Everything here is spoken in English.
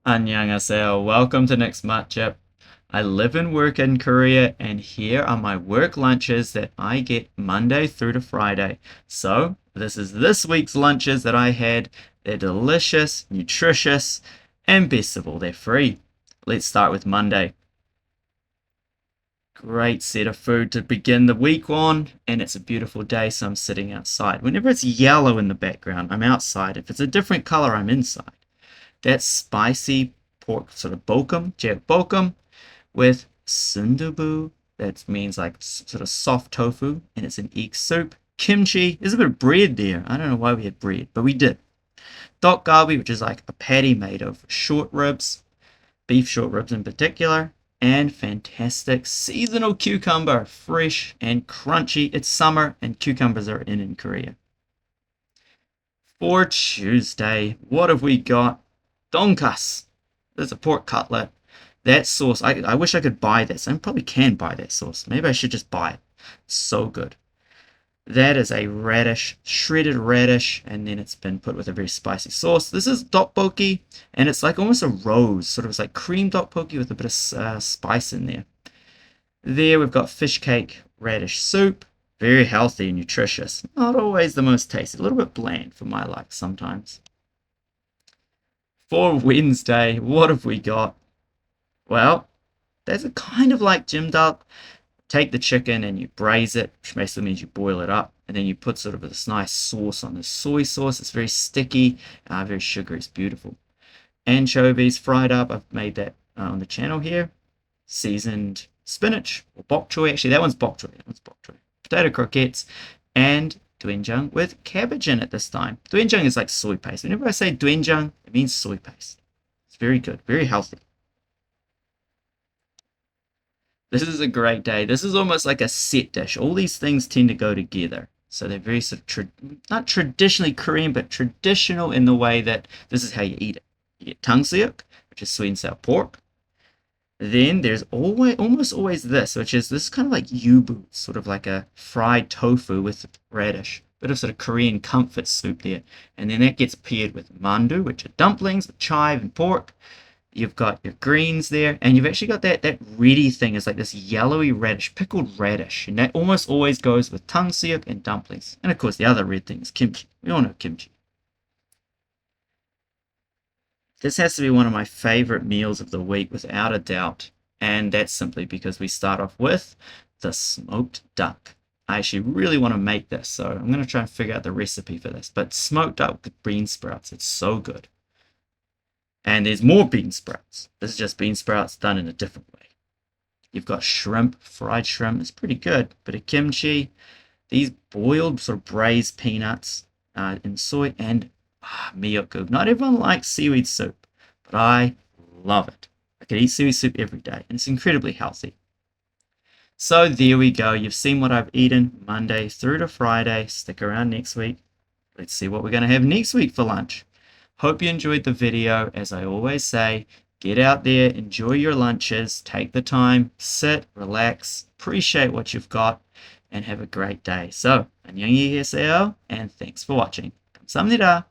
안녕하세요. Welcome to Next Matchup. I live and work in Korea, and here are my work lunches that I get Monday through to Friday. So, this is this week's lunches that I had. They're delicious, nutritious, and best of all, they're free. Let's start with Monday. Great set of food to begin the week on, and it's a beautiful day, so I'm sitting outside. Whenever it's yellow in the background, I'm outside. If it's a different color, I'm inside. That's spicy pork, sort of bokum, jeok bokum, with sundubu. That means like sort of soft tofu, and it's an egg soup. Kimchi. There's a bit of bread there. I don't know why we had bread, but we did. Dokgalbi, which is like a patty made of short ribs, beef short ribs in particular, and fantastic seasonal cucumber, fresh and crunchy. It's summer, and cucumbers are in Korea. For Tuesday, what have we got? Donkas. There's a pork cutlet. That sauce, I wish I could buy this. I probably can buy that sauce. Maybe I should just buy it. It's so good. That is a radish, shredded radish, and then it's been put with a very spicy sauce. This is tteokbokki, and it's like almost a rose, sort of like cream tteokbokki with a bit of spice in there. There we've got fish cake, radish soup, very healthy and nutritious. Not always the most tasty, a little bit bland for my likes sometimes. For Wednesday, what have we got? Well, there's a kind of like jjimdalk. Take the chicken and you braise it, which basically means you boil it up, and then you put sort of this nice sauce on this soy sauce. It's very sticky, very sugary. It's beautiful. Anchovies fried up. I've made that on the channel here. Seasoned spinach or bok choy. Actually, that one's bok choy. That one's bok choy. Potato croquettes and doenjang with cabbage in it this time. Doenjang is like soy paste. Whenever I say doenjang, it means soy paste. It's very good, very healthy. This is a great day. This is almost like a set dish. All these things tend to go together. So they're very sort of, not traditionally Korean, but traditional in the way that this is how you eat it. You get 탕수육, which is sweet and sour pork. Then there's almost always this, which is this kind of like yubu, sort of like a fried tofu with radish. Bit of sort of Korean comfort soup there. And then that gets paired with mandu, which are dumplings with chive and pork. You've got your greens there, and you've actually got that ready thing is like this yellowy radish, pickled radish, and that almost always goes with 탕수육 and dumplings. And of course, the other red thing is kimchi. We all know kimchi. This has to be one of my favorite meals of the week, without a doubt, and that's simply because we start off with the smoked duck. I actually really want to make this, so I'm going to try and figure out the recipe for this. But smoked duck with bean sprouts, it's so good. And there's more bean sprouts. This is just bean sprouts done in a different way. You've got shrimp, fried shrimp. It's pretty good. Bit of kimchi. These boiled sort of braised peanuts in soy and miyoku. Not everyone likes seaweed soup, but I love it. I could eat seaweed soup every day, and it's incredibly healthy. So there we go. You've seen what I've eaten Monday through to Friday. Stick around next week. Let's see what we're going to have next week for lunch. Hope you enjoyed the video. As I always say, get out there, enjoy your lunches, take the time, sit, relax, appreciate what you've got, and have a great day. So, 안녕히 계세요, and thanks for watching. 감사합니다.